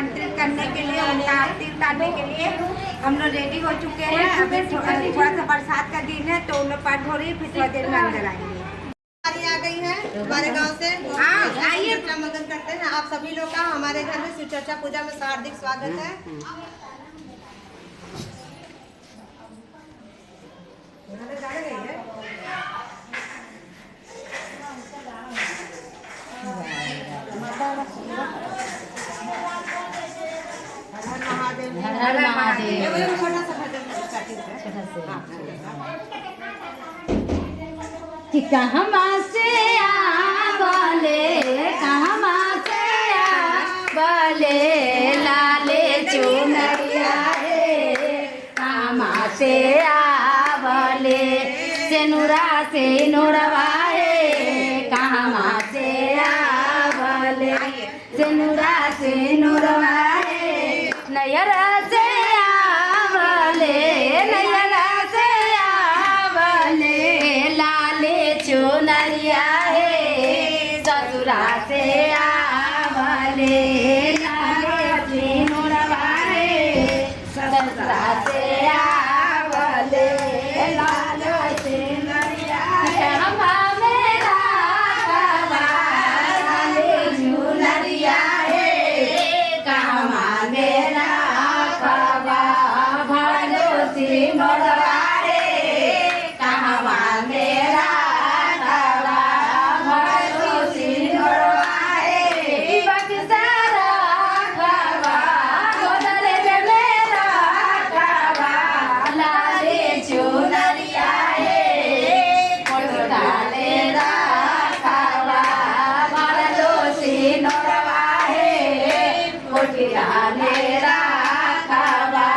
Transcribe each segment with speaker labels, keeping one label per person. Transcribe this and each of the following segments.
Speaker 1: आमंत्रित करने के लिए, उनका आरती उतारने के लिए हम लोग रेडी हो चुके हैं। अभी थोड़ा सा बरसात का दिन है तो उन लोग पाठ हो रही है, फिर थोड़ा देर में अंदर आएंगे।
Speaker 2: आ गई है हमारे गांव से। आइए मंगल करते हैं आप सभी लोग का हमारे घर में शिव चर्चा पूजा में हार्दिक स्वागत है।
Speaker 3: हर महादेव।
Speaker 2: छोटा सा भजन
Speaker 3: कि कहवा से आवले, कहवा से आवले लाले चुनरिया रे, कहवा से आवले सेनुरा से नोरवाए, कहवा से आवले सेनुरा से नोरवाए, नयरा से आवले, नयरा से आवले लाले चुनरिया हे, ससुरा से आवले लाले चुनरवाए, ससुरा से आवले लाले चुनरिया हे, हमा मेरा कबा लाले चुनरिया हे, कहवा मेरा कबा भालो सी मोरवाए, कहवा मेरा कबा भालो सी मोरवाए, बक्सरा कबा गोदरे पे मेरा कबा लाले चुनरिया हे, कोटडाले कबा भालो सी मोरवाए, कोटडाले कबा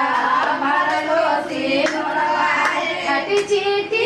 Speaker 3: भालो सी मोरवाए, हटी चीटी